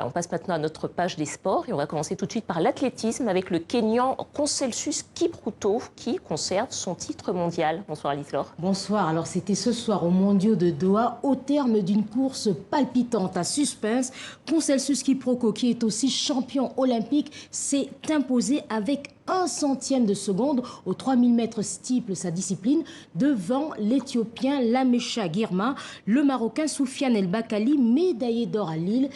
On passe maintenant à notre page des sports et on va commencer tout de suite par l'athlétisme avec le Kényan Conselsus Kipruto qui conserve son titre mondial. Bonsoir Alice-Laure. Bonsoir, alors c'était ce soir aux Mondiaux de Doha au terme d'une course palpitante à suspense. Conselsus Kipruto, qui est aussi champion olympique, s'est imposé avec 1/100e de seconde aux 3000 mètres steeple, sa discipline, devant l'Éthiopien Lamesha Girma. Le Marocain Soufiane El Bakali, médaillé d'or à Lille,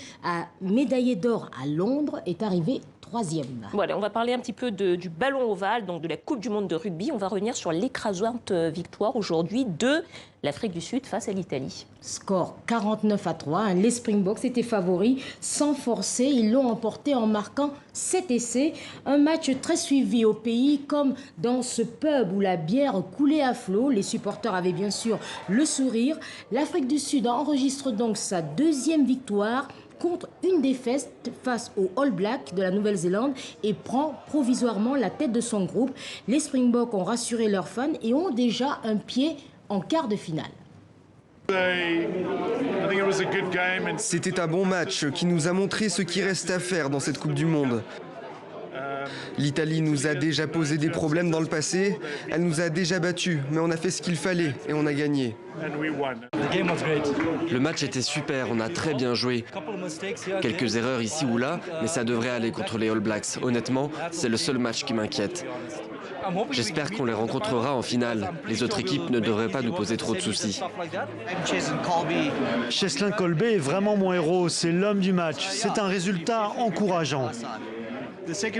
médaillé d'or à Londres, est arrivé 3e. Voilà, on va parler un petit peu du ballon ovale, donc de la Coupe du monde de rugby. On va revenir sur l'écrasante victoire aujourd'hui de l'Afrique du Sud face à l'Italie. Score 49-3. Les Springboks étaient favoris sans forcer. Ils l'ont emporté en marquant 7 essais. Un match très suivi au pays, comme dans ce pub où la bière coulait à flot. Les supporters avaient bien sûr le sourire. L'Afrique du Sud enregistre donc sa 2e victoire contre une défaite face aux All Blacks de la Nouvelle-Zélande et prend provisoirement la tête de son groupe. Les Springboks ont rassuré leurs fans et ont déjà un pied en quart de finale. C'était un bon match qui nous a montré ce qui reste à faire dans cette Coupe du Monde. L'Italie nous a déjà posé des problèmes dans le passé, elle nous a déjà battus, mais on a fait ce qu'il fallait et on a gagné. Le match était super, on a très bien joué. Quelques erreurs ici ou là, mais ça devrait aller contre les All Blacks. Honnêtement, c'est le seul match qui m'inquiète. J'espère qu'on les rencontrera en finale. Les autres équipes ne devraient pas nous poser trop de soucis. Cheslin Kolbe est vraiment mon héros, c'est l'homme du match. C'est un résultat encourageant.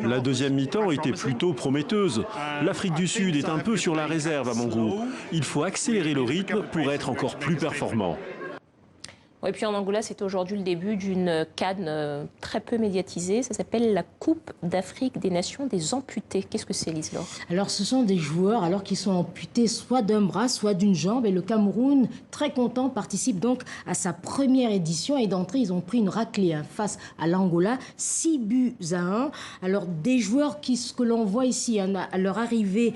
La deuxième mi-temps était plutôt prometteuse. L'Afrique du Sud est un peu sur la réserve à mon goût. Il faut accélérer le rythme pour être encore plus performant. Et puis en Angola, c'est aujourd'hui le début d'une CAN très peu médiatisée. Ça s'appelle la Coupe d'Afrique des Nations des amputés. Qu'est-ce que c'est, Liselore? Alors, ce sont des joueurs qui sont amputés soit d'un bras, soit d'une jambe. Et le Cameroun, très content, participe donc à sa première édition. Et d'entrée, ils ont pris une raclée face à l'Angola, 6-1. Alors, des joueurs que l'on voit ici à leur arrivée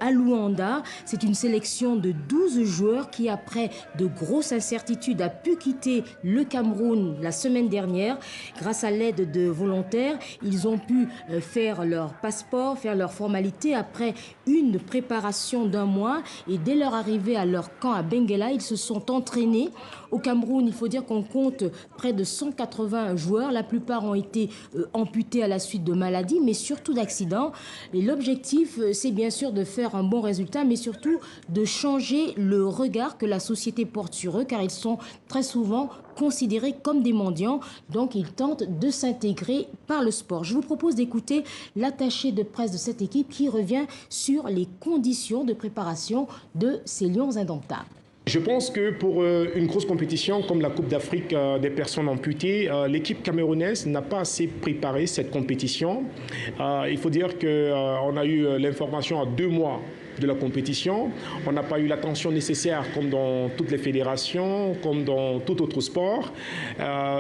à Luanda, c'est une sélection de 12 joueurs qui, après de grosses incertitudes, a pu quitter le Cameroun la semaine dernière. Grâce à l'aide de volontaires, ils ont pu faire leur passeport, faire leurs formalités après une préparation d'1 mois. Et dès leur arrivée à leur camp à Benguela, ils se sont entraînés. Au Cameroun, il faut dire qu'on compte près de 180 joueurs. La plupart ont été amputés à la suite de maladies, mais surtout d'accidents. Et l'objectif, c'est bien sûr de faire un bon résultat, mais surtout de changer le regard que la société porte sur eux, car ils sont très souvent considérés comme des mendiants. Donc, ils tentent de s'intégrer par le sport. Je vous propose d'écouter l'attaché de presse de cette équipe qui revient sur les conditions de préparation de ces lions indomptables. Je pense que pour une grosse compétition comme la Coupe d'Afrique des personnes amputées, l'équipe camerounaise n'a pas assez préparé cette compétition. Il faut dire qu'on a eu l'information à 2 mois de la compétition. On n'a pas eu l'attention nécessaire comme dans toutes les fédérations, comme dans tout autre sport.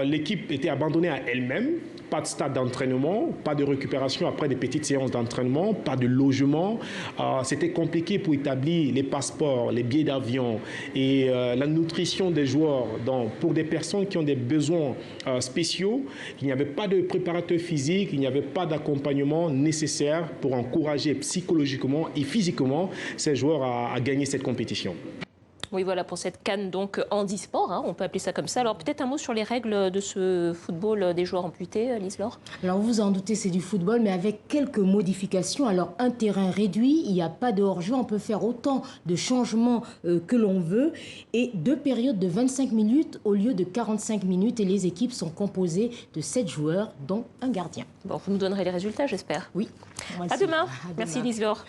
L'équipe était abandonnée à elle-même. Pas de stade d'entraînement, pas de récupération après des petites séances d'entraînement, pas de logement. C'était compliqué pour établir les passeports, les billets d'avion et la nutrition des joueurs. Donc, pour des personnes qui ont des besoins spéciaux, il n'y avait pas de préparateur physique, il n'y avait pas d'accompagnement nécessaire pour encourager psychologiquement et physiquement ces joueurs à gagner cette compétition. Oui, voilà, pour cette CAN donc handisport, on peut appeler ça comme ça. Alors peut-être un mot sur les règles de ce football des joueurs amputés, Liselore? Alors vous vous en doutez, c'est du football, mais avec quelques modifications. Alors un terrain réduit, il n'y a pas de hors-jeu, on peut faire autant de changements que l'on veut. Et 2 périodes de 25 minutes au lieu de 45 minutes. Et les équipes sont composées de 7 joueurs, dont un gardien. Bon, vous nous donnerez les résultats, j'espère. Oui. À demain. Merci Liselore.